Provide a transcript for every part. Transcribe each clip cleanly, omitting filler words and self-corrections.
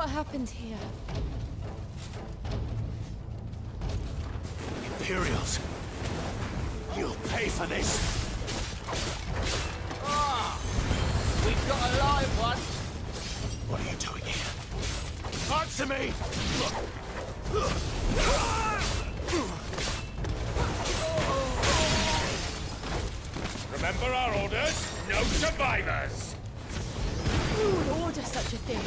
what happened here. Imperials, you'll pay for this. Ah! We've got a live one. What are you doing here? Answer me! Remember our orders? No survivors! Who would order such a thing?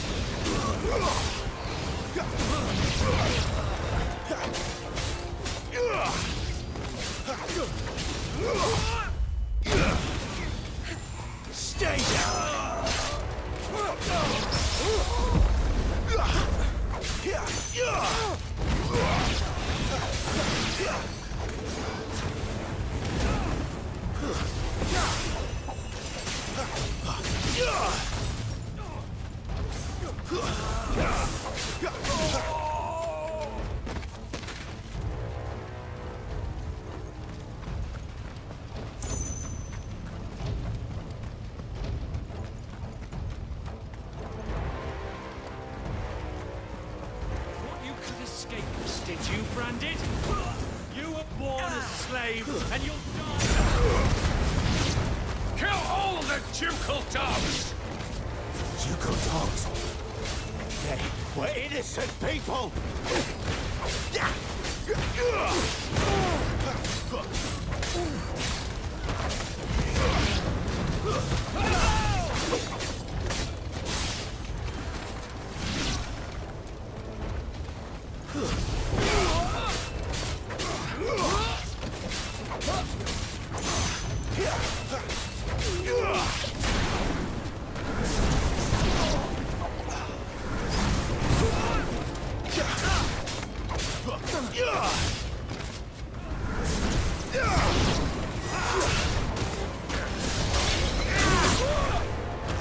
Stay down! Did you, Branded? You were born as a slave, and you'll die. Kill all the ducal dogs! Ducal dogs? They were innocent people!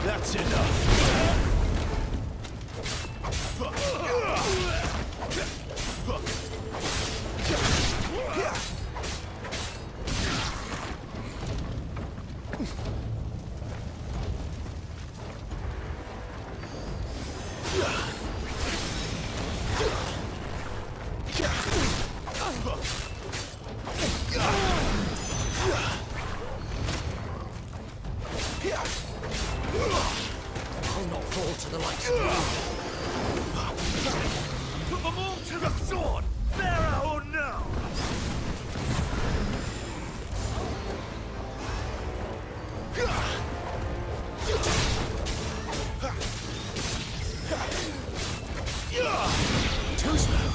That's enough. I'll not fall to the likes of you. Put them all to the sword! Pharaoh or no! Too slow.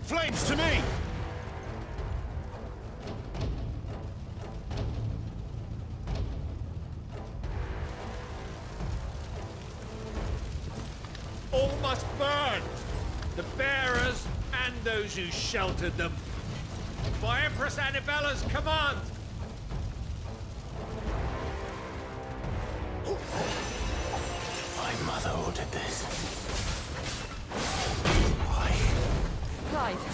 Flames to me! All must burn! The bearers and those who sheltered them. By Empress Annibella's command! My mother ordered this. Why? Clive,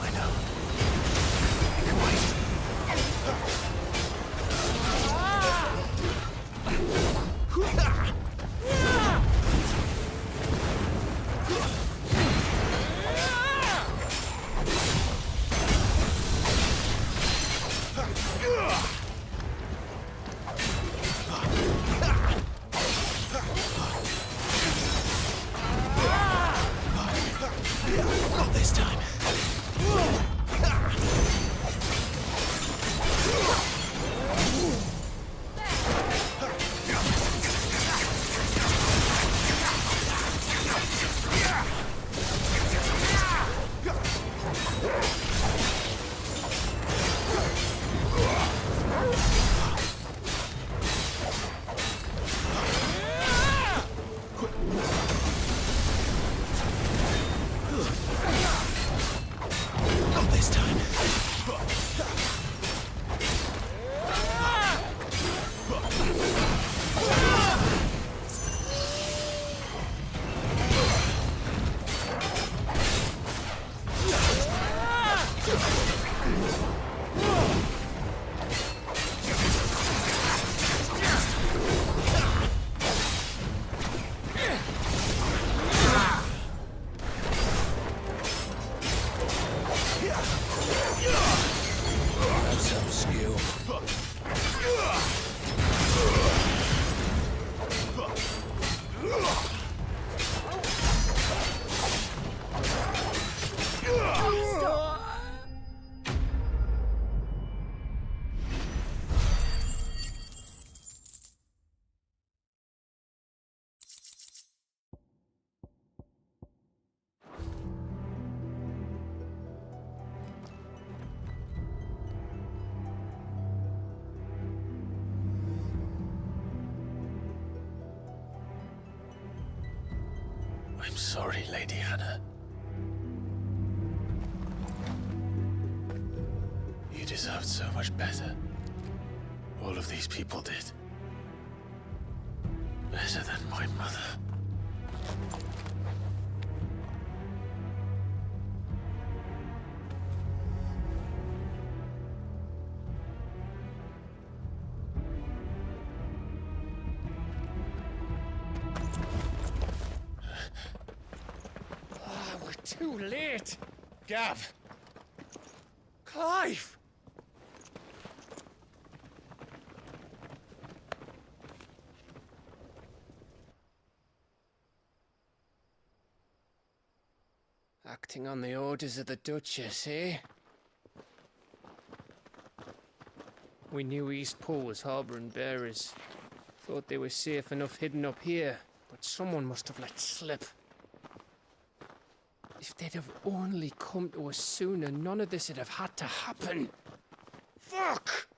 I know. I can wait. Not this time. I'm sorry, Lady Hannah. You deserved so much better. All of these people did. Better than my mother. We're too late. Gav! Clive! Acting on the orders of the Duchess, eh? We knew Eastport was harbouring bearers. Thought they were safe enough hidden up here, but someone must have let slip. If they'd have only come to us sooner, none of this would have had to happen. Fuck!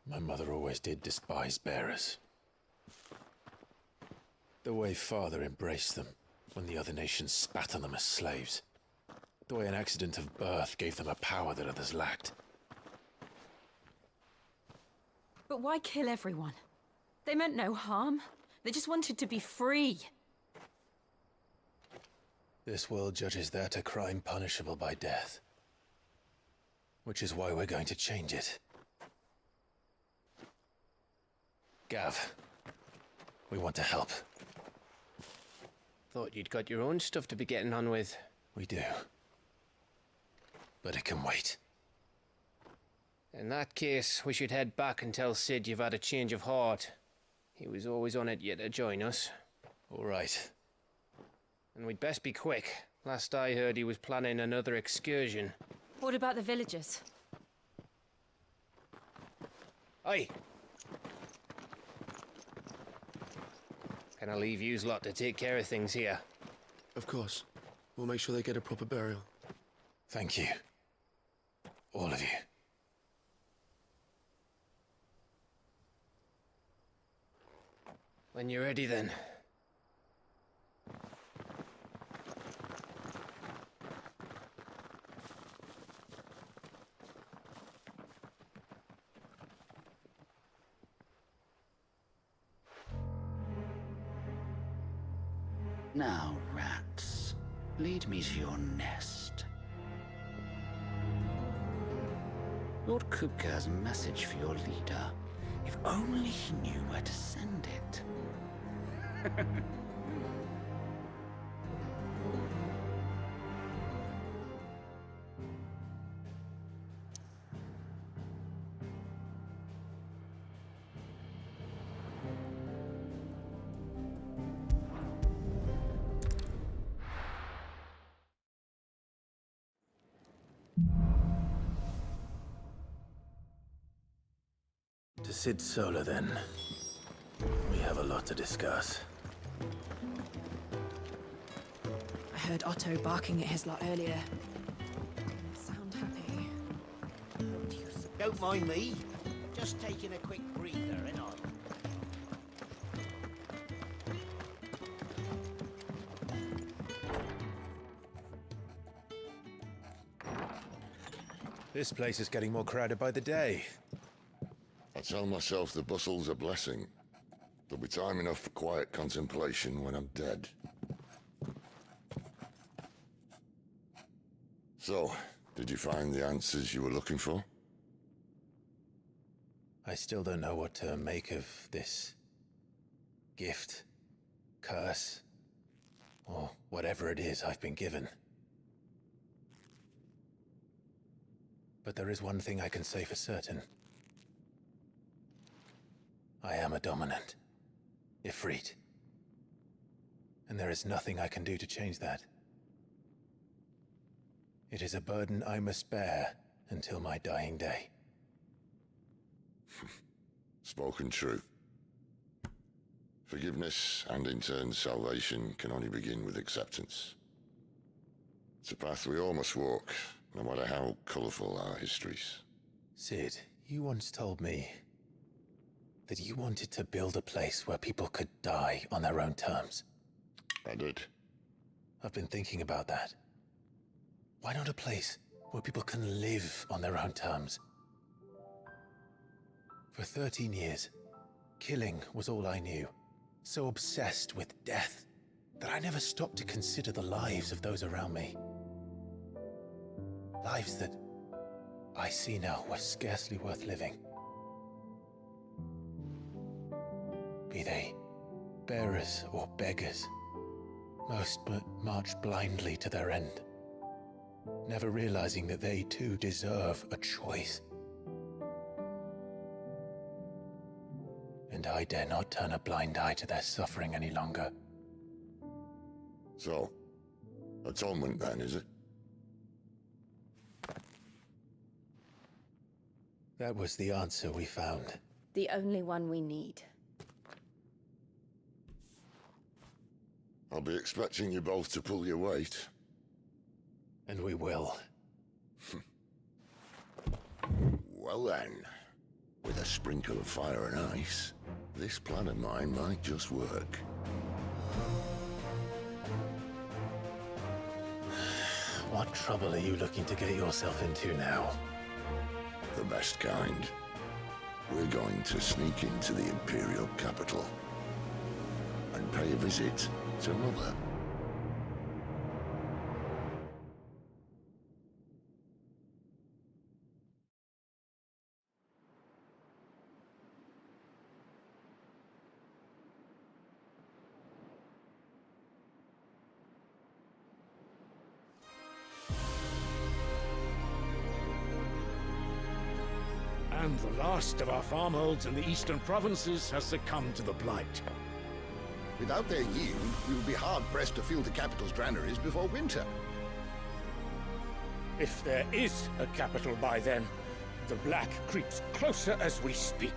My mother always did despise bearers. The way Father embraced them when the other nations spat on them as slaves. The way an accident of birth gave them a power that others lacked. But why kill everyone? They meant no harm. They just wanted to be free. This world judges that a crime punishable by death. Which is why we're going to change it. Gav, we want to help. Thought you'd got your own stuff to be getting on with. We do. But it can wait. In that case, we should head back and tell Sid you've had a change of heart. He was always on it yet to join us. All right. And we'd best be quick. Last I heard, he was planning another excursion. What about the villagers? Aye. Can I leave yous lot to take care of things here? Of course. We'll make sure they get a proper burial. Thank you. All of you. When you're ready, then. Now, rats, lead me to your nest. Lord Kupka has a message for your leader. If only he knew where to send it. To Sid Solar, then. We have a lot to discuss. I heard Otto barking at his lot earlier. Sound happy. Don't mind me. Just taking a quick breather, ain't I? This place is getting more crowded by the day. I tell myself the bustle's a blessing. There'll be time enough for quiet contemplation when I'm dead. So, did you find the answers you were looking for? I still don't know what to make of this gift, curse, or whatever it is I've been given. But there is one thing I can say for certain. I am a dominant, Ifrit. And there is nothing I can do to change that. It is a burden I must bear until my dying day. Spoken true. Forgiveness, and in turn salvation, can only begin with acceptance. It's a path we all must walk, no matter how colourful our histories. Sid, you once told me that you wanted to build a place where people could die on their own terms. I did. I've been thinking about that. Why not a place where people can live on their own terms? For 13 years, killing was all I knew. So obsessed with death that I never stopped to consider the lives of those around me. Lives that I see now were scarcely worth living. Be they bearers or beggars, most but march blindly to their end, never realizing that they too deserve a choice. And I dare not turn a blind eye to their suffering any longer. So, atonement then, is it? That was the answer we found. The only one we need. I'll be expecting you both to pull your weight. And we will. Well then, with a sprinkle of fire and ice, this plan of mine might just work. What trouble are you looking to get yourself into now? The best kind. We're going to sneak into the Imperial capital and pay a visit to Mother. And the last of our farmholds in the eastern provinces has succumbed to the blight. Without their yield, we will be hard-pressed to fill the capital's granaries before winter. If there is a capital by then, the black creeps closer as we speak.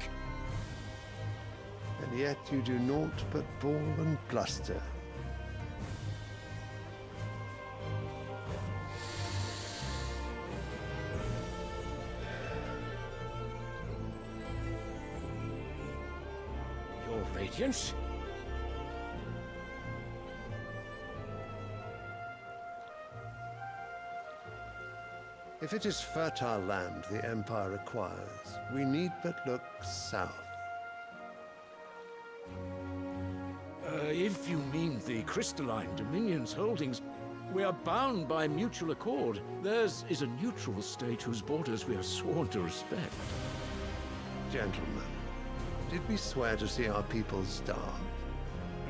And yet you do naught but bawl and bluster. Your Radiance? If it is fertile land the Empire acquires, we need but look south. If you mean the crystalline Dominion's holdings, we are bound by mutual accord. Theirs is a neutral state whose borders we are sworn to respect. Gentlemen, did we swear to see our people starve?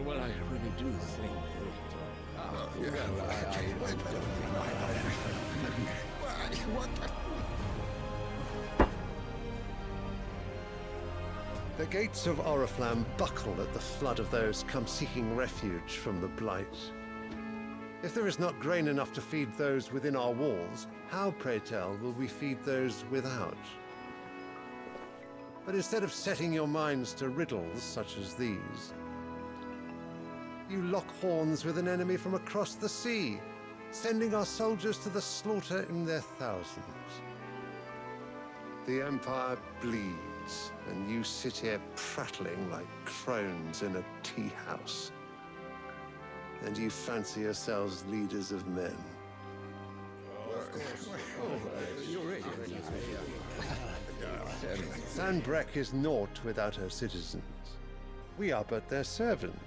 Well, I really do think The gates of Oriflamme buckle at the flood of those come seeking refuge from the Blight. If there is not grain enough to feed those within our walls, how, pray tell, will we feed those without? But instead of setting your minds to riddles such as these, you lock horns with an enemy from across the sea, sending our soldiers to the slaughter in their thousands. The Empire bleeds, and you sit here prattling like crones in a tea house. And you fancy yourselves leaders of men. Sanbreque is naught without her citizens. We are but their servants.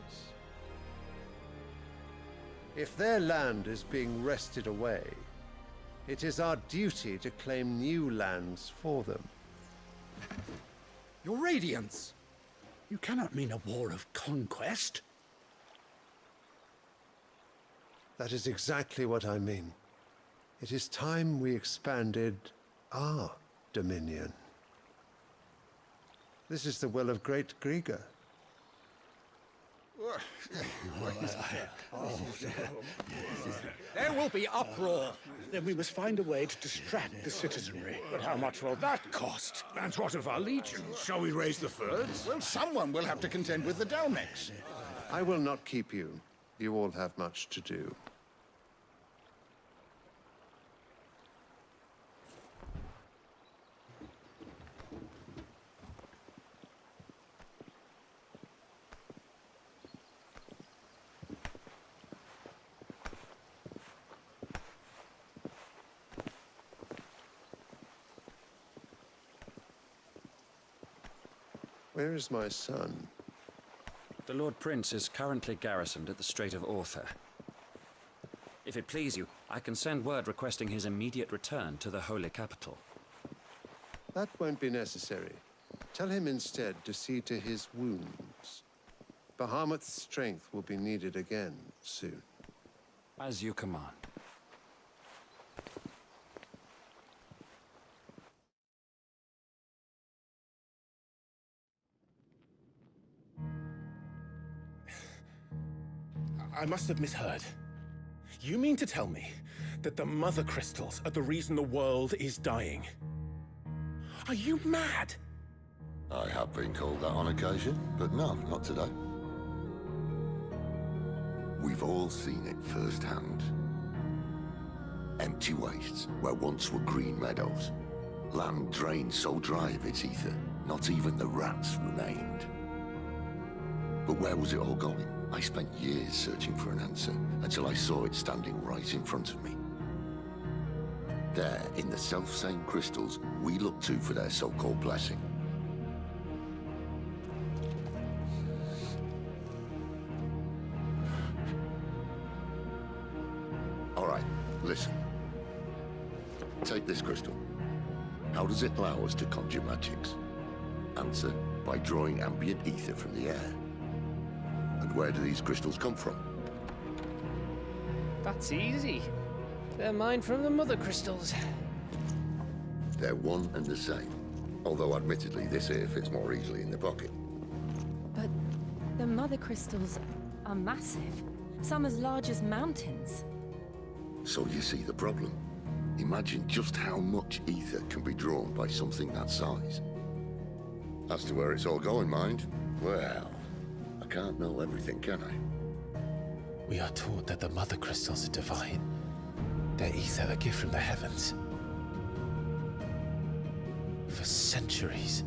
If their land is being wrested away, it is our duty to claim new lands for them. Your Radiance! You cannot mean a war of conquest. That is exactly what I mean. It is time we expanded our dominion. This is the will of great Grieger. There will be uproar. Then we must find a way to distract the citizenry. But how much will that cost? And what of our legions? Shall we raise the furs? Well, someone will have to contend with the Dalmex. I will not keep you. You all have much to do. Where is my son? The Lord Prince is currently garrisoned at the Strait of Arthur. If it please you, I can send word requesting his immediate return to the Holy Capital. That won't be necessary. Tell him instead to see to his wounds. Bahamut's strength will be needed again soon. As you command. I must have misheard. You mean to tell me that the Mother Crystals are the reason the world is dying? Are you mad? I have been called that on occasion, but no, not today. We've all seen it firsthand. Empty wastes where once were green meadows. Land drained so dry of its ether, not even the rats remained. But where was it all going? I spent years searching for an answer, until I saw it standing right in front of me. There, in the self-same crystals we look to for their so-called blessing. All right, listen. Take this crystal. How does it allow us to conjure magics? Answer, by drawing ambient ether from the air. And where do these crystals come from? That's easy. They're mine from the Mother Crystals. They're one and the same. Although admittedly this here fits more easily in the pocket. But the Mother Crystals are massive. Some as large as mountains. So you see the problem. Imagine just how much ether can be drawn by something that size. As to where it's all going, mind, well, I can't know everything, can I? We are taught that the Mother Crystals are divine. Their ether a gift from the heavens. For centuries,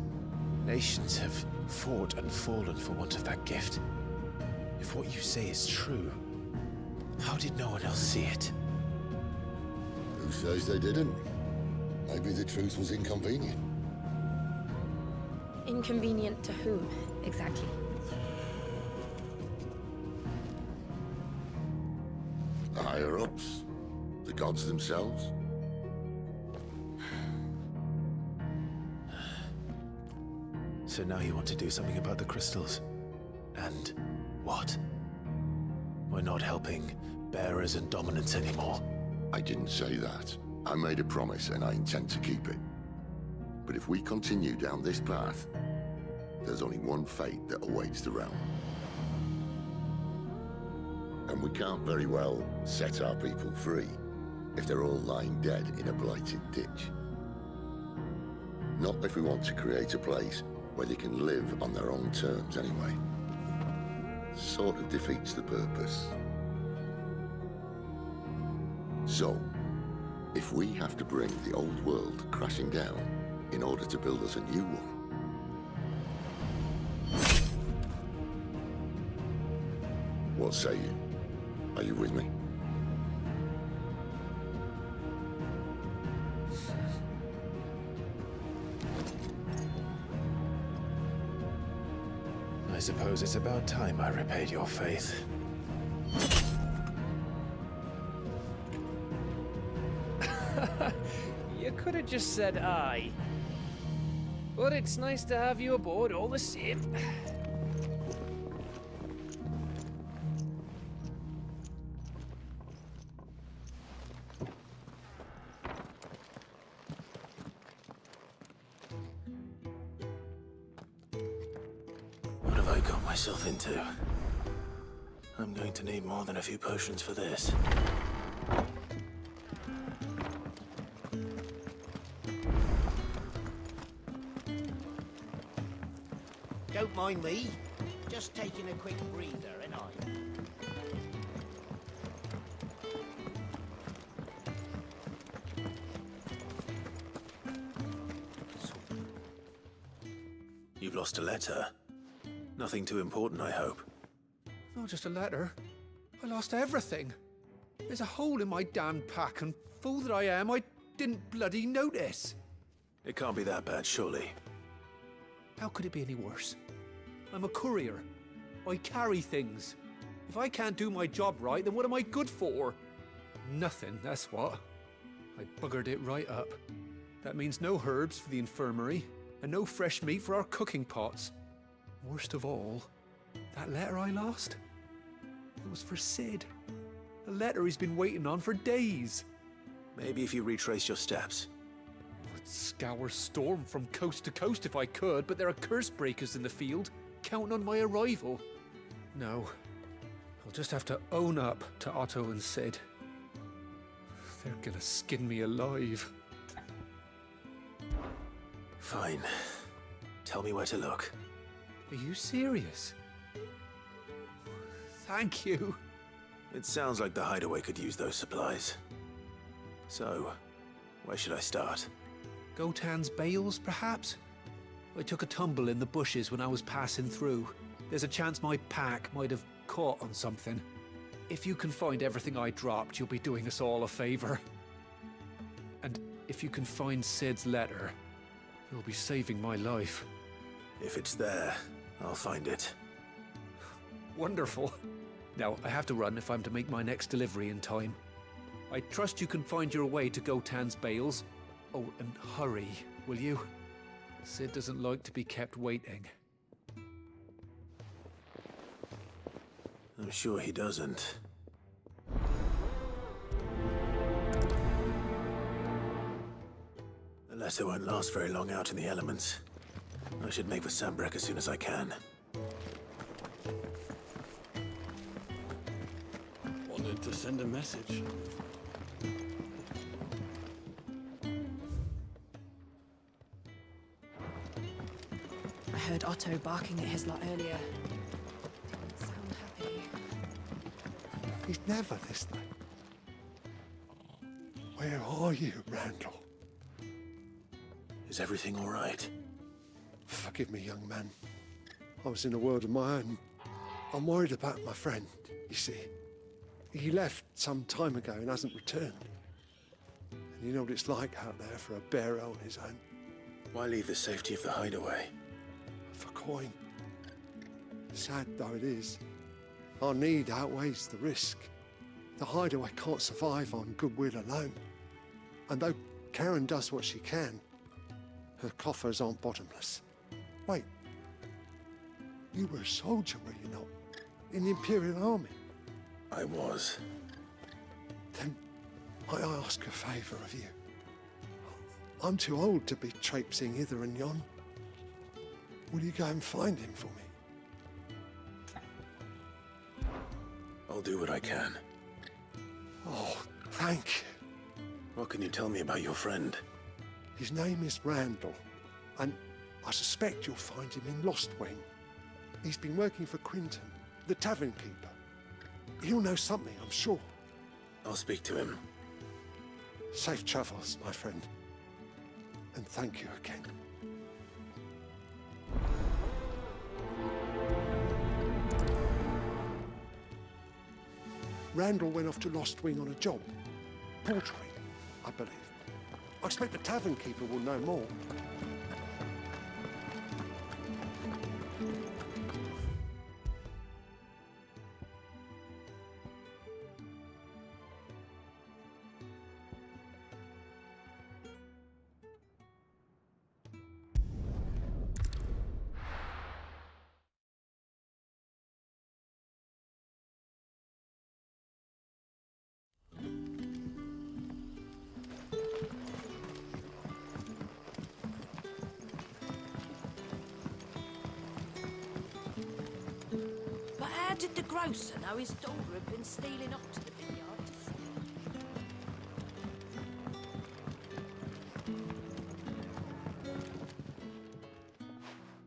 nations have fought and fallen for want of that gift. If what you say is true, how did no one else see it? Who says they didn't? Maybe the truth was inconvenient. Inconvenient to whom, exactly? The higher-ups? The gods themselves? So now you want to do something about the crystals? And what? We're not helping bearers and dominants anymore. I didn't say that. I made a promise and I intend to keep it. But if we continue down this path, there's only one fate that awaits the realm. And we can't very well set our people free if they're all lying dead in a blighted ditch. Not if we want to create a place where they can live on their own terms anyway. Sort of defeats the purpose. So, if we have to bring the old world crashing down in order to build us a new one, what say you? Are you with me? I suppose it's about time I repaid your faith. You could have just said aye. But it's nice to have you aboard all the same. What have I got myself into? I'm going to need more than a few potions for this. Don't mind me. Just taking a quick breather, and I. You've lost a letter. Nothing too important, I hope. Not just a letter. I lost everything. There's a hole in my damn pack, and fool that I am, I didn't bloody notice. It can't be that bad, surely. How could it be any worse? I'm a courier. I carry things. If I can't do my job right, then what am I good for? Nothing, that's what. I buggered it right up. That means no herbs for the infirmary, and no fresh meat for our cooking pots. Worst of all, that letter I lost? It was for Sid. A letter he's been waiting on for days. Maybe if you retrace your steps. I'd scour Storm from coast to coast if I could, but there are curse breakers in the field, counting on my arrival. No, I'll just have to own up to Otto and Sid. They're gonna skin me alive. Fine. Tell me where to look. Are you serious? Thank you. It sounds like the hideaway could use those supplies. So, where should I start? Gotan's bales, perhaps? I took a tumble in the bushes when I was passing through. There's a chance my pack might have caught on something. If you can find everything I dropped, you'll be doing us all a favor. And if you can find Sid's letter, you'll be saving my life. If it's there, I'll find it. Wonderful. Now, I have to run if I'm to make my next delivery in time. I trust you can find your way to Gotan's bales. Oh, and hurry, will you? Sid doesn't like to be kept waiting. I'm sure he doesn't. The letter won't last very long out in the elements. I should make for Sambrek as soon as I can. Wanted to send a message. I heard Otto barking at his lot earlier. Didn't sound happy. He's never this late. Where are you, Randall? Is everything all right? Forgive me, young man. I was in a world of my own. I'm worried about my friend, you see. He left some time ago and hasn't returned. And you know what it's like out there for a bearer on his own. Why leave the safety of the hideaway? For coin. Sad though it is, our need outweighs the risk. The hideaway can't survive on goodwill alone. And though Karen does what she can, her coffers aren't bottomless. Wait, you were a soldier, were you not? In the Imperial Army? I was. Then might I ask a favour of you? I'm too old to be traipsing hither and yon. Will you go and find him for me? I'll do what I can. Oh, thank you. What can you tell me about your friend? His name is Randall, and I suspect you'll find him in Lost Wing. He's been working for Quinton, the tavern keeper. He'll know something, I'm sure. I'll speak to him. Safe travels, my friend. And thank you again. Randall went off to Lost Wing on a job. Portering, I believe. I expect the tavern keeper will know more. How did the grocer know his daughter had been stealing off to the vineyard to sell?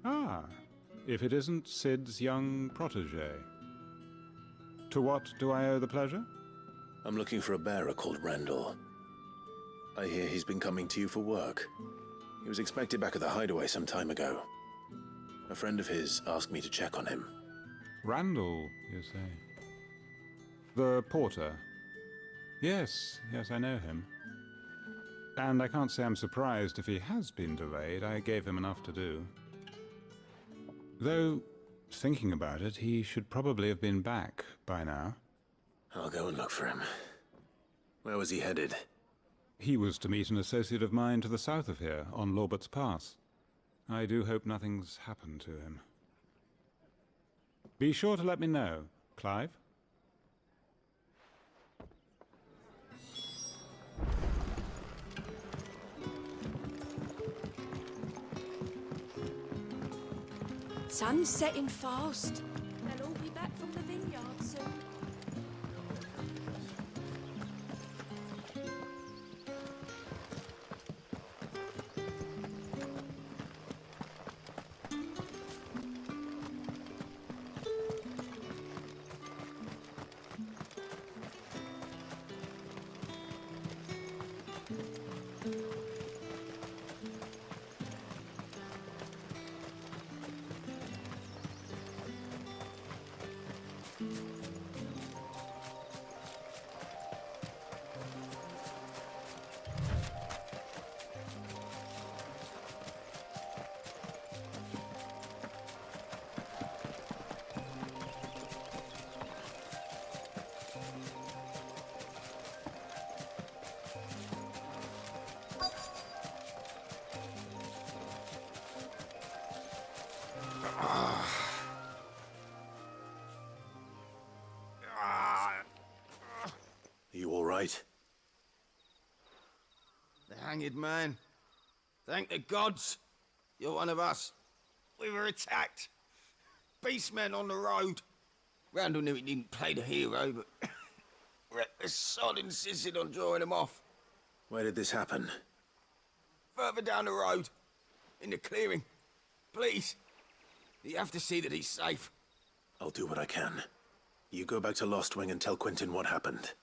Ah, if it isn't Sid's young protege. To what do I owe the pleasure? I'm looking for a bearer called Randall. I hear he's been coming to you for work. He was expected back at the hideaway some time ago. A friend of his asked me to check on him. Randall, you say? The porter? Yes, I know him. And I can't say I'm surprised if he has been delayed. I gave him enough to do. Though, thinking about it, he should probably have been back by now. I'll go and look for him. Where was he headed? He was to meet an associate of mine to the south of here, on Lorbert's Pass. I do hope nothing's happened to him. Be sure to let me know, Clive. Sun's setting fast. They'll all be back from the vineyard soon. You all right? The hanged man. Thank the gods. You're one of us. We were attacked. Beastmen on the road. Randall knew he didn't play the hero, but reckless sod insisted on drawing him off. Where did this happen? Further down the road. In the clearing. Please. You have to see that he's safe. I'll do what I can. You go back to Lost Wing and tell Quentin what happened.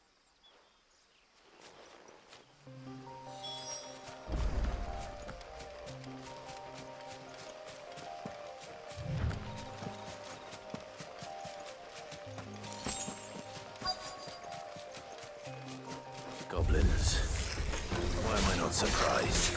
Goblins. Why am I not surprised?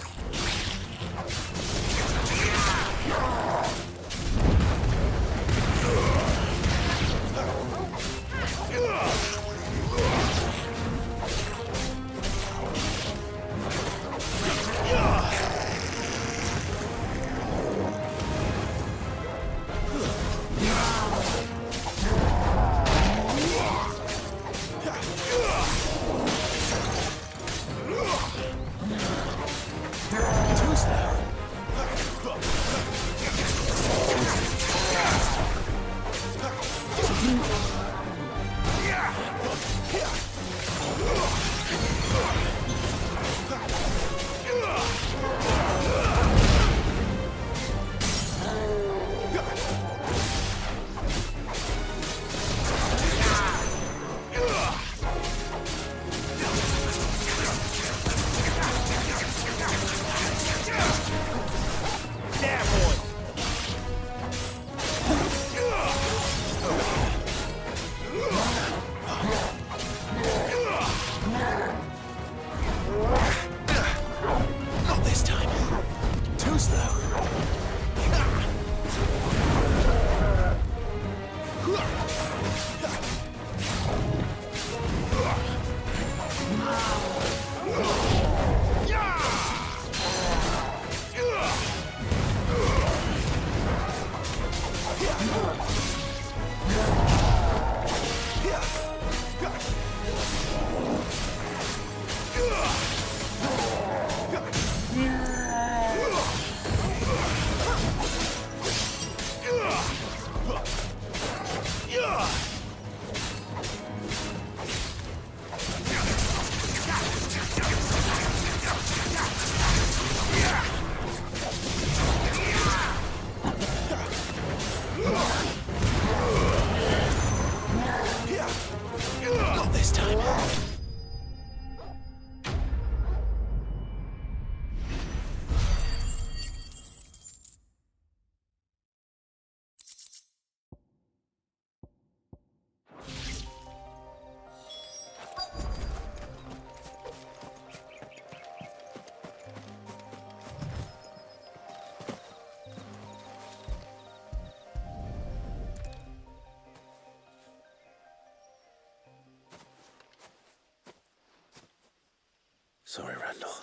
Sorry, Randall.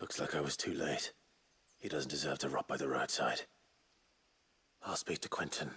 Looks like I was too late. He doesn't deserve to rot by the roadside. I'll speak to Quentin.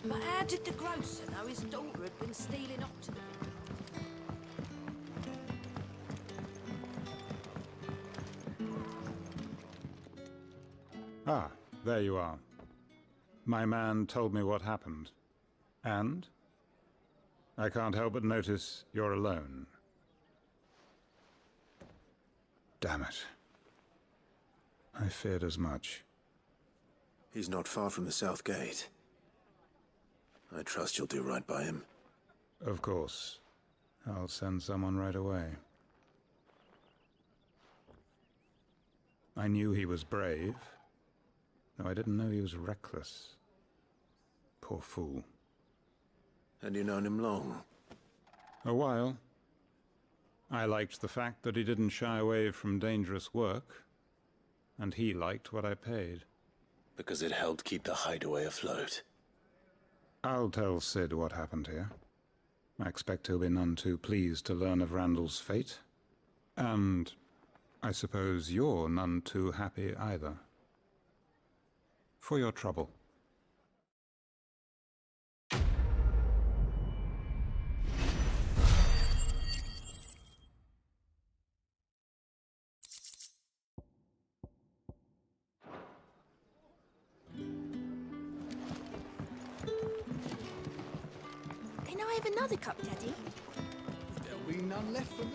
But how did the grocer know his daughter had been stealing oxen? Ah, there you are. My man told me what happened. And? I can't help but notice you're alone. Damn it. I feared as much. He's not far from the South Gate. I trust you'll do right by him. Of course. I'll send someone right away. I knew he was brave, though I didn't know he was reckless. Poor fool. And you've known him long? A while. I liked the fact that he didn't shy away from dangerous work, and he liked what I paid. Because it helped keep the hideaway afloat. I'll tell Sid what happened here. I expect he'll be none too pleased to learn of Randall's fate. And I suppose you're none too happy either. For your trouble. Can I have another cup, Daddy? There'll be none left for me.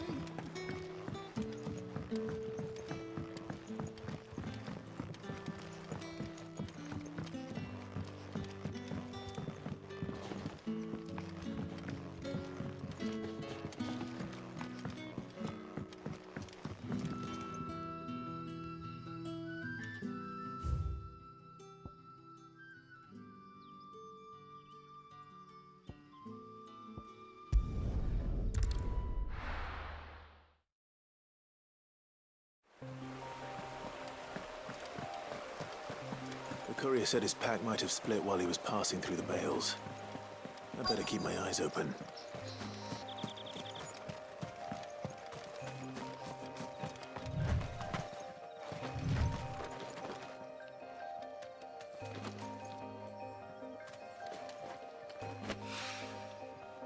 The courier said his pack might have split while he was passing through the bales. I better keep my eyes open.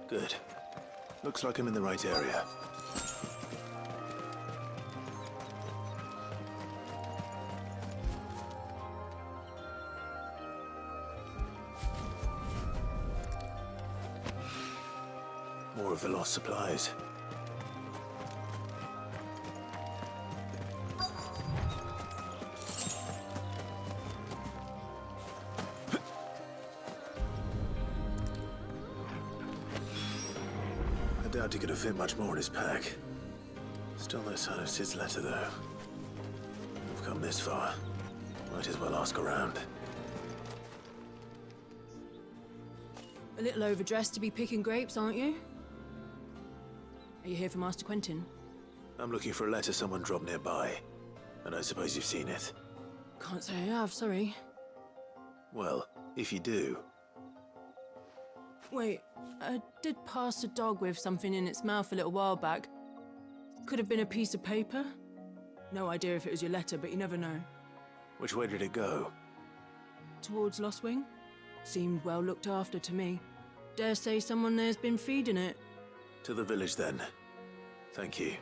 Good. Looks like I'm in the right area. More of the lost supplies. I doubt he could have fit much more in his pack. Still no sign of Sid's letter, though. We've come this far. Might as well ask around. A little overdressed to be picking grapes, aren't you? Are you here for Master Quentin? I'm looking for a letter someone dropped nearby, and I suppose you've seen it. Can't say I have, sorry. Well, if you do... Wait, I did pass a dog with something in its mouth a little while back. Could have been a piece of paper. No idea if it was your letter, but you never know. Which way did it go? Towards Lost Wing? Seemed well looked after to me. Dare say someone there's been feeding it. To the village, then. Thank you.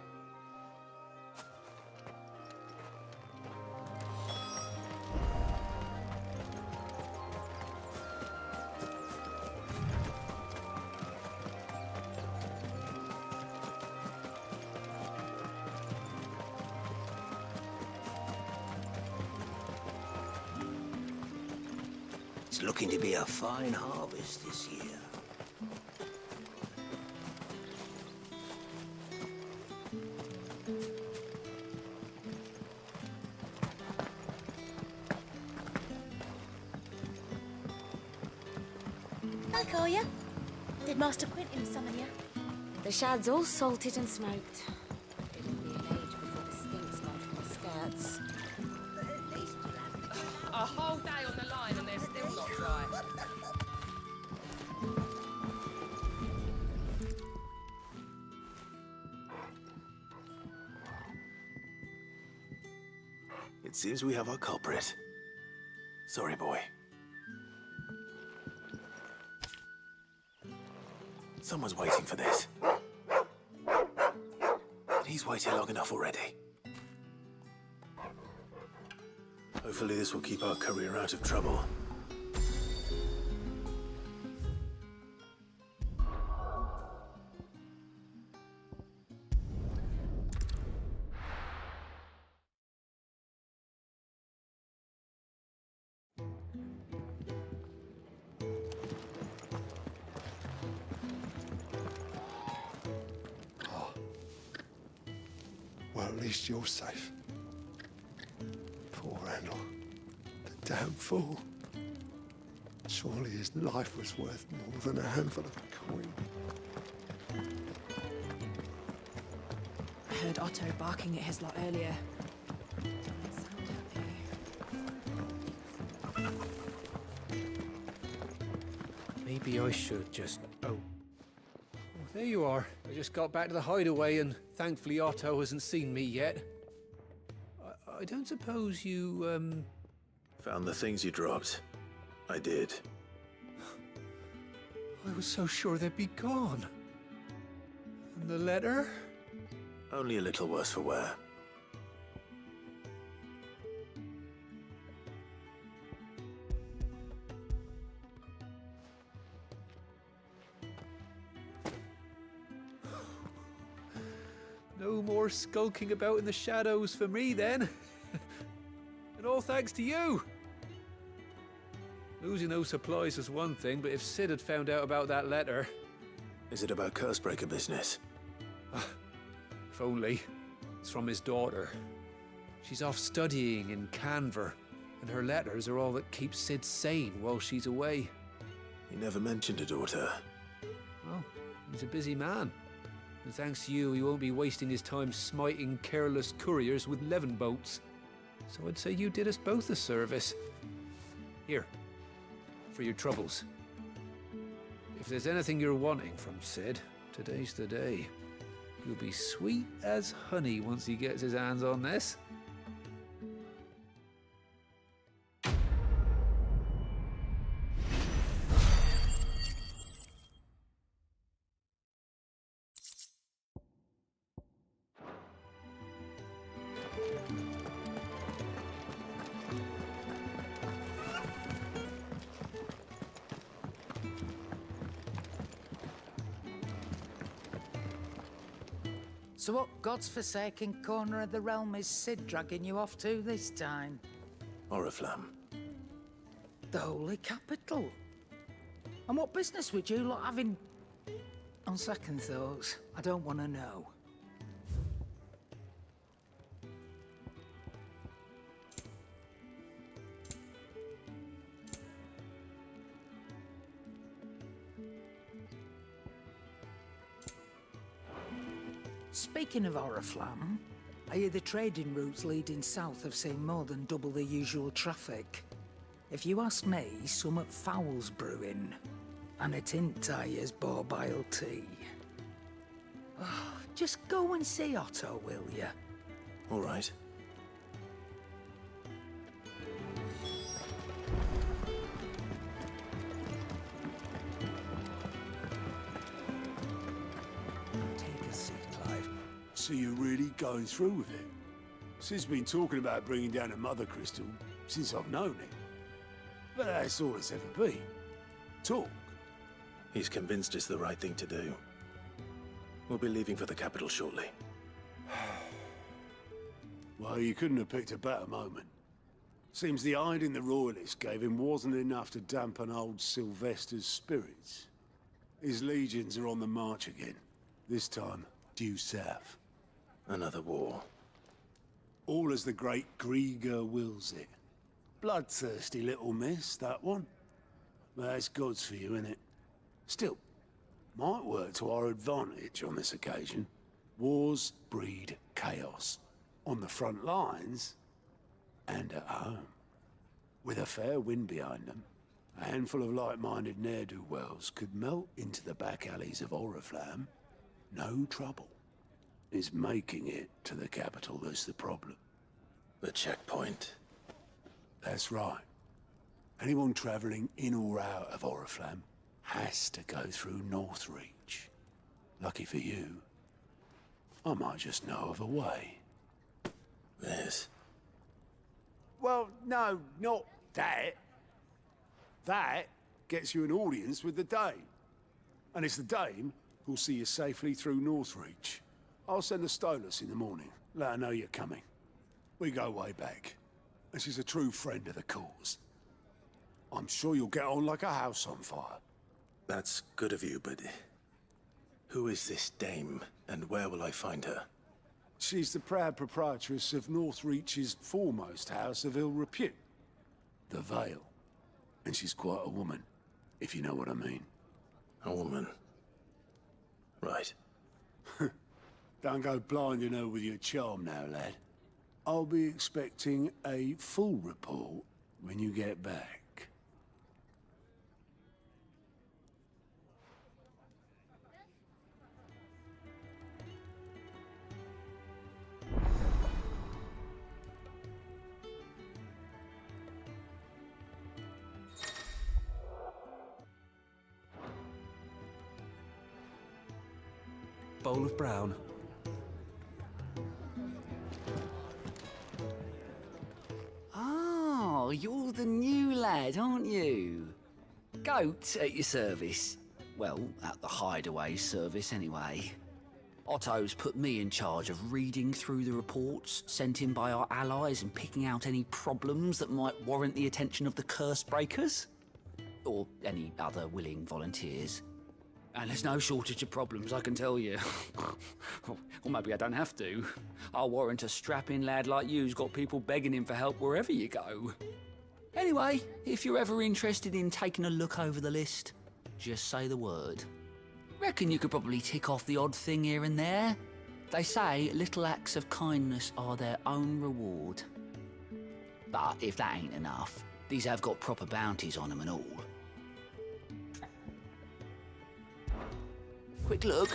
It's looking to be a fine harvest this year. Hi, Koya. Did Master Quentin summon you? The shad's all salted and smoked. It'll be an age before the stinks got from the skirts. A whole day on the line and they're still not dry. It seems we have our culprit. Sorry, boy. Someone's waiting for this. And he's waited long enough already. Hopefully this will keep our career out of trouble. Well, at least you're safe. Poor Randall. The damn fool. Surely his life was worth more than a handful of coin. I heard Otto barking at his lot earlier. Maybe I should just... Oh, there you are. I just got back to the hideaway and thankfully Otto hasn't seen me yet. I don't suppose you, Found the things you dropped. I did. I was so sure they'd be gone. And the letter? Only a little worse for wear. No more skulking about in the shadows for me, then. And all thanks to you. Losing those supplies was one thing, but if Sid had found out about that letter... Is it about Cursebreaker business? If only. It's from his daughter. She's off studying in Canver, and her letters are all that keeps Sid sane while she's away. He never mentioned a daughter. Well, he's a busy man. And thanks to you, he won't be wasting his time smiting careless couriers with levin boats. So I'd say you did us both a service. Here, for your troubles. If there's anything you're wanting from Sid, today's the day. He'll be sweet as honey once he gets his hands on this. So what God's forsaken corner of the realm is Sid dragging you off to this time? Oriflamme. The Holy Capital. And what business would you lot have in... On second thoughts, I don't want to know. Speaking of Oriflamme, I hear the trading routes leading south have seen more than double the usual traffic. If you ask me, summat foul's brewing, and a tint tires borbile tea. Oh, just go and see Otto, will you? All right. So you're really going through with it? Sid's been talking about bringing down a mother crystal since I've known him. But that's all it's ever been. Talk. He's convinced it's the right thing to do. We'll be leaving for the capital shortly. Well, you couldn't have picked a better moment. Seems the hiding the Royalists gave him wasn't enough to dampen old Sylvester's spirits. His legions are on the march again, this time due south. Another war. All as the great Grieger wills it. Bloodthirsty little miss, that one. But that's God's for you, innit? Still, might work to our advantage on this occasion. Wars breed chaos. On the front lines, and at home. With a fair wind behind them, a handful of like-minded ne'er-do-wells could melt into the back alleys of Oriflamme. No trouble. It's making it to the capital that's the problem. The checkpoint. That's right. Anyone travelling in or out of Oriflamme has to go through Northreach. Lucky for you, I might just know of a way. This? Well, no, not that. That gets you an audience with the Dame. And it's the Dame who'll see you safely through Northreach. I'll send the Stolas in the morning. Let her know you're coming. We go way back. And she's a true friend of the cause. I'm sure you'll get on like a house on fire. That's good of you, but who is this Dame, and where will I find her? She's the proud proprietress of Northreach's foremost house of ill repute, the Vale. And she's quite a woman, if you know what I mean. A woman? Right. Don't go blinding her with your charm now, lad. I'll be expecting a full report when you get back. Bowl of brown. Oh, you're the new lad, aren't you? Goat at your service. Well, at the hideaway service anyway. Otto's put me in charge of reading through the reports sent in by our allies and picking out any problems that might warrant the attention of the curse breakers. Or any other willing volunteers. And there's no shortage of problems, I can tell you. Or maybe I don't have to. I'll warrant a strapping lad like you's got people begging him for help wherever you go. Anyway, if you're ever interested in taking a look over the list, just say the word. Reckon you could probably tick off the odd thing here and there. They say little acts of kindness are their own reward. But if that ain't enough, these have got proper bounties on them and all. Quick look.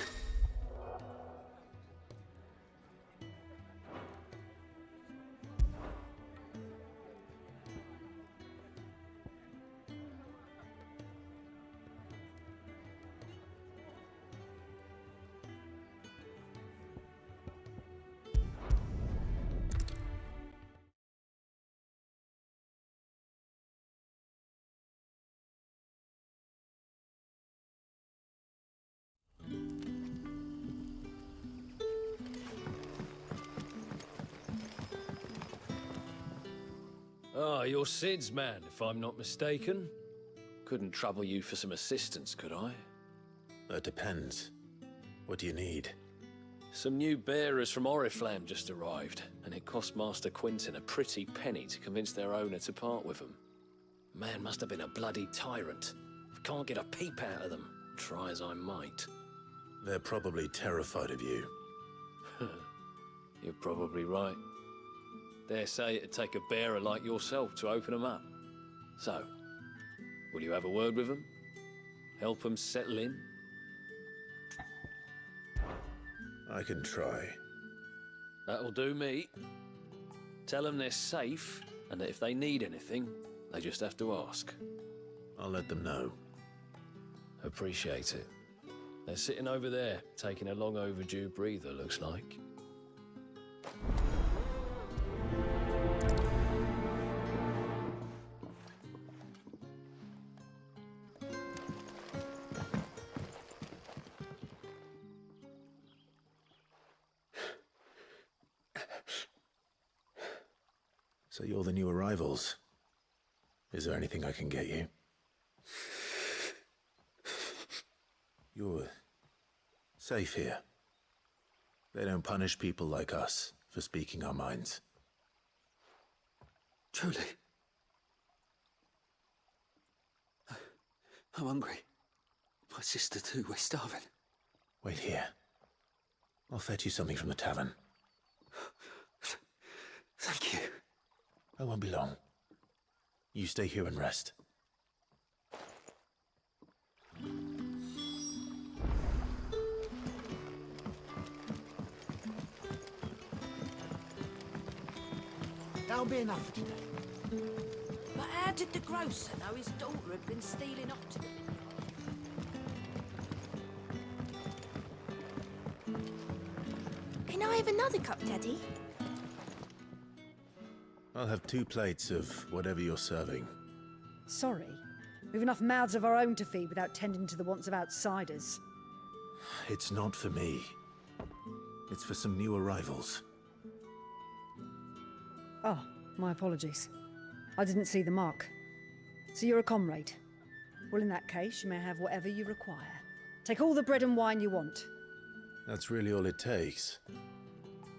Ah, you're Sid's man, if I'm not mistaken. Couldn't trouble you for some assistance, could I? That depends. What do you need? Some new bearers from Oriflamme just arrived, and it cost Master Quinton a pretty penny to convince their owner to part with them. Man must have been a bloody tyrant. I can't get a peep out of them, try as I might. They're probably terrified of you. You're probably right. Dare say it'd take a bearer like yourself to open them up. So, will you have a word with them? Help them settle in? I can try. That'll do me. Tell them they're safe, and that if they need anything, they just have to ask. I'll let them know. Appreciate it. They're sitting over there, taking a long overdue breather, looks like. So you're the new arrivals. Is there anything I can get you? You're safe here. They don't punish people like us for speaking our minds. Truly. I'm hungry. My sister too, we're starving. Wait here. I'll fetch you something from the tavern. Thank you. I won't be long. You stay here and rest. That'll be enough today. But how did the grocer know his daughter had been stealing up to the vineyard? Can I have another cup, Daddy? I'll have 2 plates of whatever you're serving. Sorry. We've enough mouths of our own to feed without tending to the wants of outsiders. It's not for me. It's for some new arrivals. Oh, my apologies. I didn't see the mark. So you're a comrade. Well, in that case, you may have whatever you require. Take all the bread and wine you want. That's really all it takes.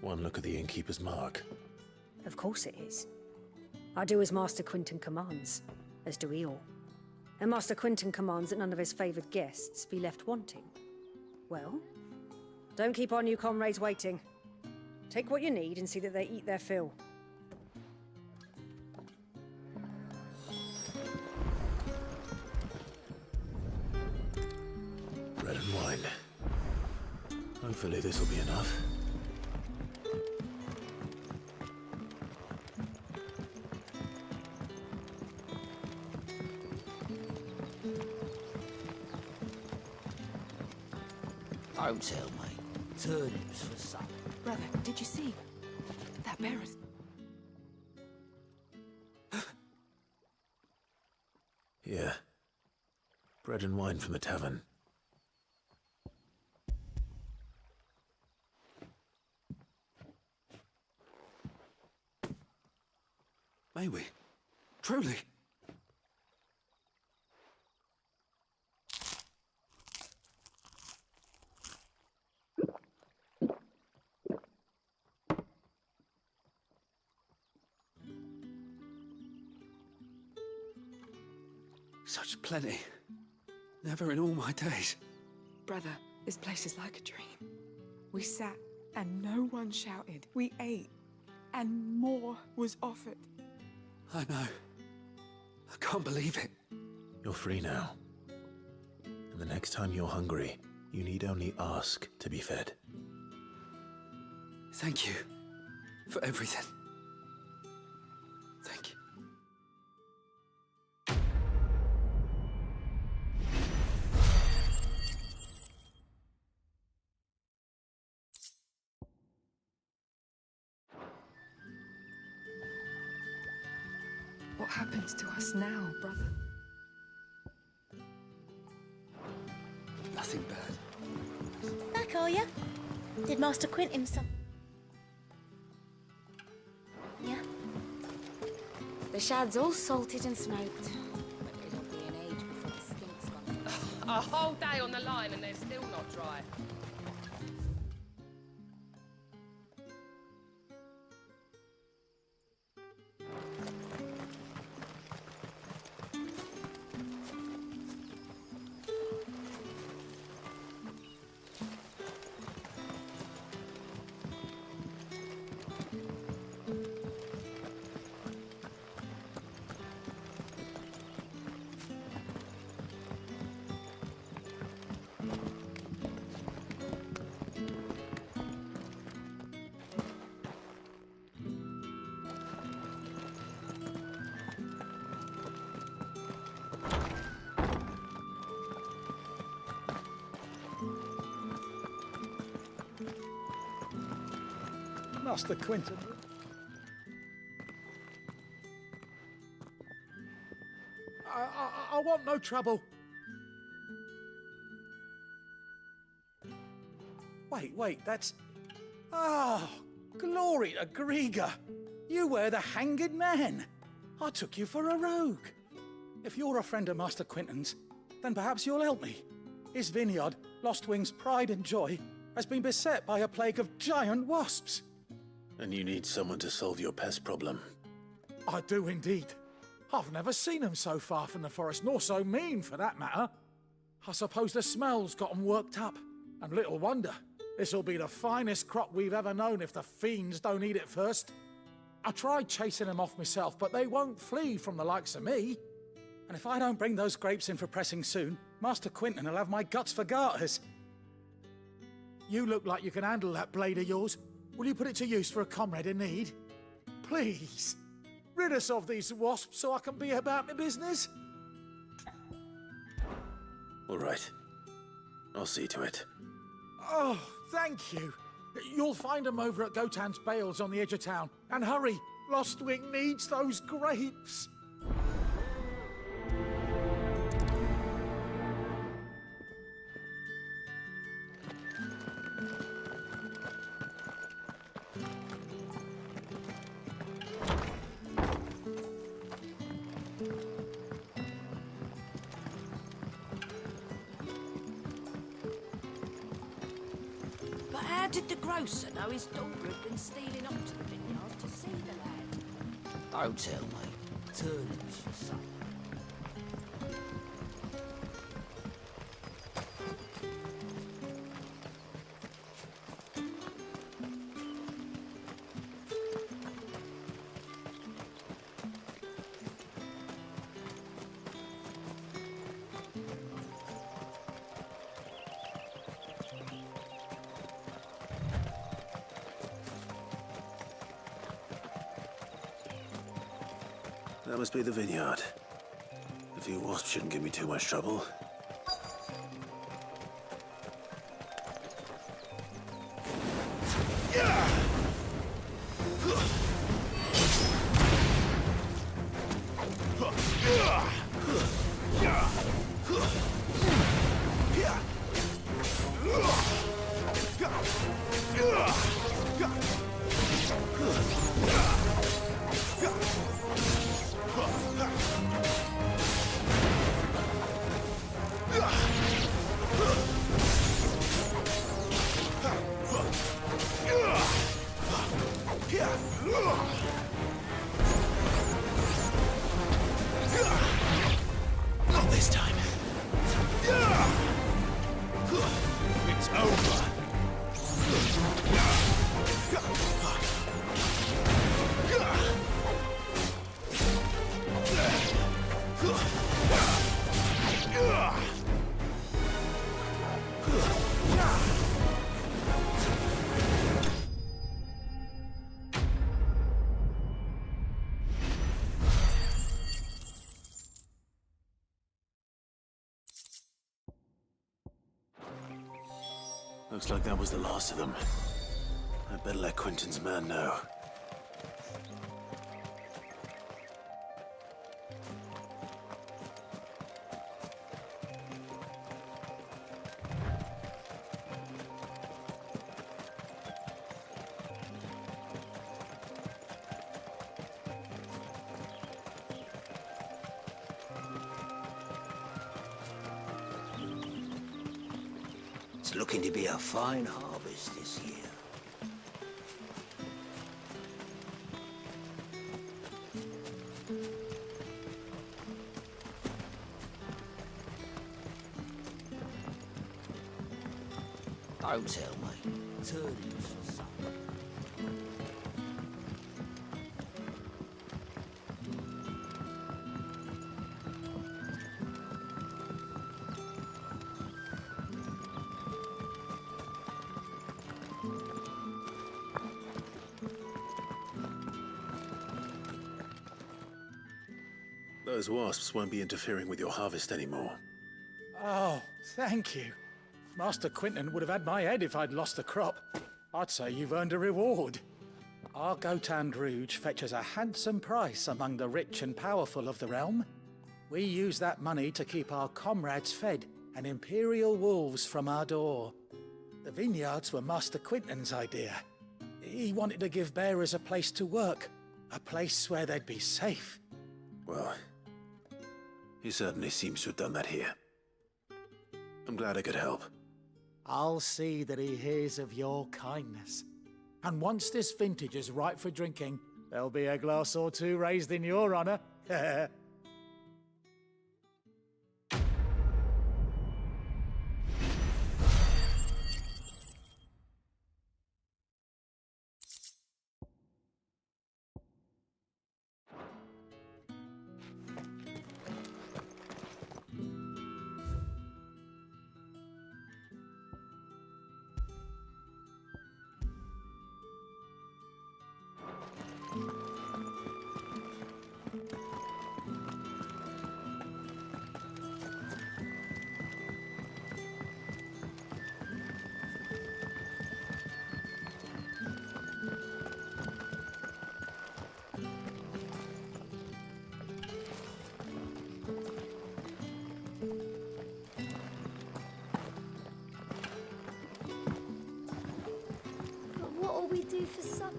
One look at the innkeeper's mark. Of course it is. I do as Master Quinton commands, as do we all. And Master Quinton commands that none of his favoured guests be left wanting. Well, don't keep our new comrades waiting. Take what you need and see that they eat their fill. Bread and wine. Hopefully this will be enough. Don't tell me. Turnips for supper. Brother, did you see? That bear's... Here. Bread and wine from the tavern. May we? Truly? Such plenty. Never in all my days. Brother, this place is like a dream. We sat and no one shouted. We ate and more was offered. I know. I can't believe it. You're free now. And the next time you're hungry, you need only ask to be fed. Thank you for everything. Thank you. What happens to us now, brother? Nothing bad. Back, are ya? Did Master Quinton some... Yeah? The shad's all salted and smoked. But it'll be an age before the stink's gone. A whole day on the line and they're still not dry. Master Quinton. I want no trouble. Wait, that's... Oh, glory to Griga. You were the hanged man. I took you for a rogue. If you're a friend of Master Quinton's, then perhaps you'll help me. His vineyard, Lost Wing's pride and joy, has been beset by a plague of giant wasps. And you need someone to solve your pest problem. I do indeed. I've never seen them so far from the forest, nor so mean for that matter. I suppose the smell's got 'em worked up. And little wonder. This'll be the finest crop we've ever known if the fiends don't eat it first. I tried chasing them off myself, but they won't flee from the likes of me. And if I don't bring those grapes in for pressing soon, Master Quinton will have my guts for garters. You look like you can handle that blade of yours. Will you put it to use for a comrade in need? Please, rid us of these wasps so I can be about my business. All right. I'll see to it. Oh, thank you. You'll find them over at Gotan's Bales on the edge of town. And hurry, Lostwing needs those grapes. But how did the grocer know his daughter had been stealing up to the vineyard to see the lad? Don't tell me. Turnings for supper. That must be the vineyard. A few wasps shouldn't give me too much trouble. Not this time. It's over. Looks like that was the last of them. I'd better let Quinton's man know. It's looking to be a fine harvest this year. Don't tell me. Turnings for supper. Those wasps won't be interfering with your harvest anymore. Oh, thank you. Master Quinton would have had my head if I'd lost the crop. I'd say you've earned a reward. Our Gotan Rouge fetches a handsome price among the rich and powerful of the realm. We use that money to keep our comrades fed and imperial wolves from our door. The vineyards were Master Quinton's idea. He wanted to give bearers a place to work, A place where they'd be safe. Well, he certainly seems to have done that here. I'm glad I could help. I'll see that he hears of your kindness. And once this vintage is ripe for drinking, there'll be a glass or two raised in your honor. What'll we do for supper?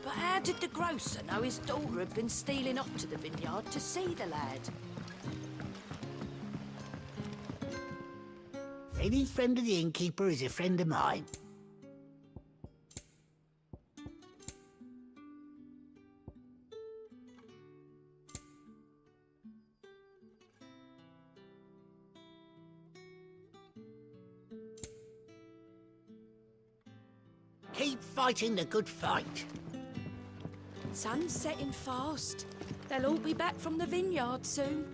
But how did the grocer know his daughter had been stealing up to the vineyard to see the lad? Any friend of the innkeeper is a friend of mine. Keep fighting the good fight. Sun's setting fast. They'll all be back from the vineyard soon.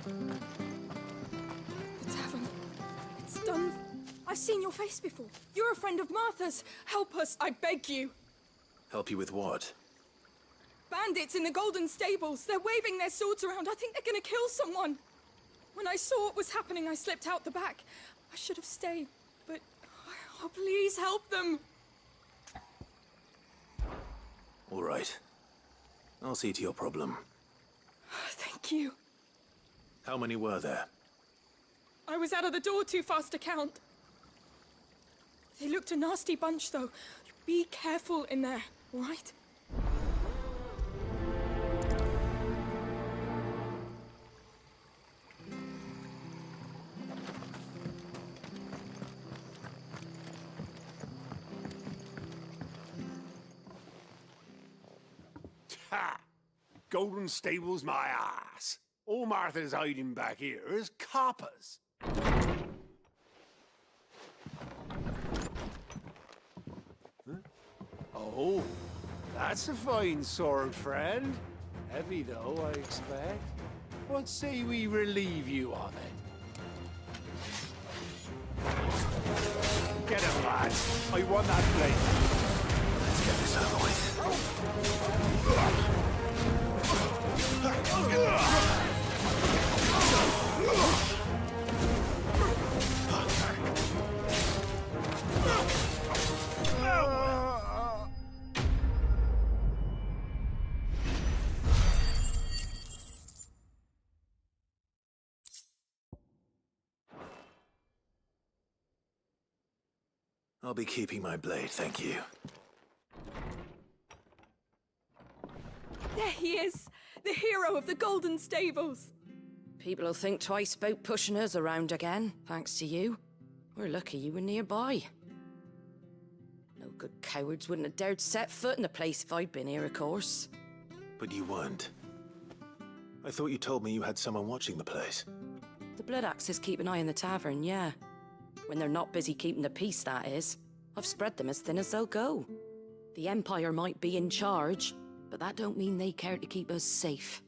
The tavern. It's done. I've seen your face before. You're a friend of Martha's. Help us, I beg you. Help you with what? Bandits in the Golden Stables. They're waving their swords around. I think they're gonna kill someone. When I saw what was happening, I slipped out the back. I should have stayed, but... Oh, please help them. All right. I'll see to your problem. Thank you. How many were there? I was out of the door too fast to count. They looked a nasty bunch, though. Be careful in there, all right? Ha! Golden Stables my ass. All Martha's hiding back here is coppers. Huh? Oh, that's a fine sword, friend. Heavy, though, I expect. What say we relieve you of it? Get him, lads. I want that blade. Let's get this over with. I'll be keeping my blade, thank you. There he is, the hero of the Golden Stables. People will think twice about pushing us around again, thanks to you. We're lucky you were nearby. No good cowards wouldn't have dared set foot in the place if I'd been here, of course. But you weren't. I thought you told me you had someone watching the place. The Blood Axes keep an eye on the tavern, yeah. When they're not busy keeping the peace, that is. I've spread them as thin as they'll go. The Empire might be in charge, But that don't mean they care to keep us safe.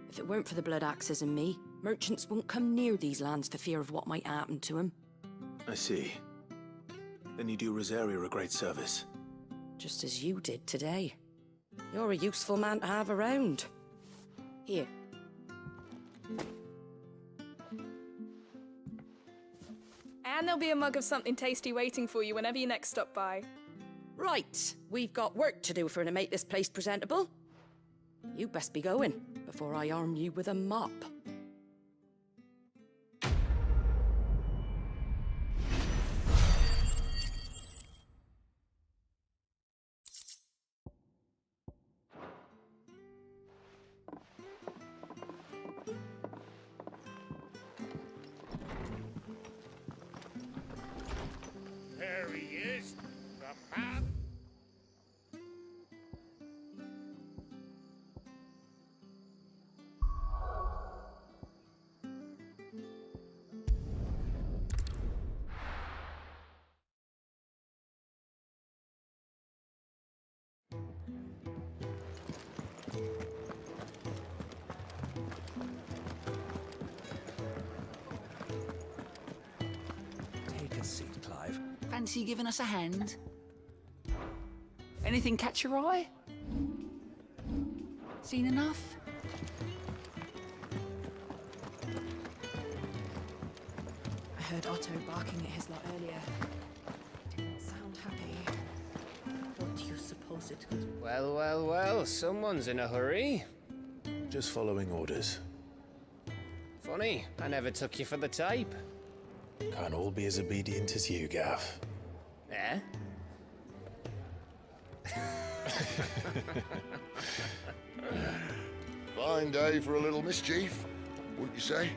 If it weren't for the Blood Axes and me, merchants won't come near these lands for fear of what might happen to them. I see. Then you do Rosaria a great service. Just as you did today. You're a useful man to have around. Here. And there'll be a mug of something tasty waiting for you whenever you next stop by. Right, we've got work to do to make this place presentable. You best be going, before I arm you with a mop. There he is, the man. Take a seat, Clive. Fancy giving us a hand? Anything catch your eye? Seen enough? I heard Otto barking at his lot earlier. Didn't sound happy. What do you suppose it could... Well, well, well, someone's in a hurry. Just following orders. Funny, I never took you for the type. Can't all be as obedient as you, Gav. Eh? Fine day for a little mischief, wouldn't you say?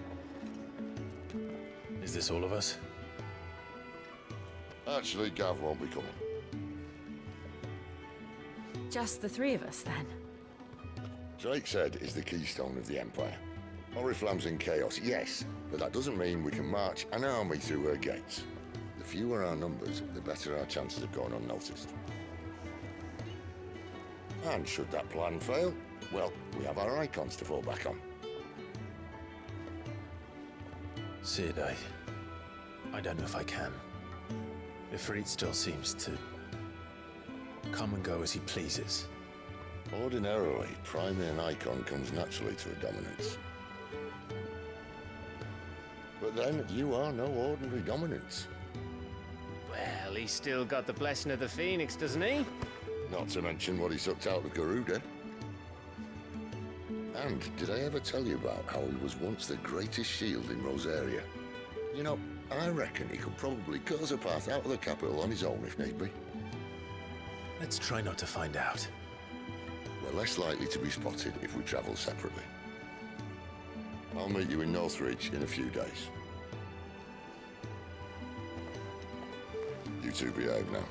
Is this all of us? Actually, Gav won't be coming. Just the three of us, then? Drake's Head is the keystone of the Empire. Oriflamme's in chaos, yes, but that doesn't mean we can march an army through her gates. The fewer our numbers, the better our chances of going unnoticed. And should that plan fail, well, we have our icons to fall back on. Sid, I don't know if I can. Ifrit still seems to come and go as he pleases. Ordinarily, priming an icon comes naturally to a dominance. But then, you are no ordinary dominance. Well, he's still got the blessing of the Phoenix, doesn't he? Not to mention what he sucked out of Garuda. And did I ever tell you about how he was once the greatest shield in Rosaria? You know, I reckon he could probably cut us a path out of the capital on his own if need be. Let's try not to find out. We're less likely to be spotted if we travel separately. I'll meet you in Northridge in a few days. You two behave now.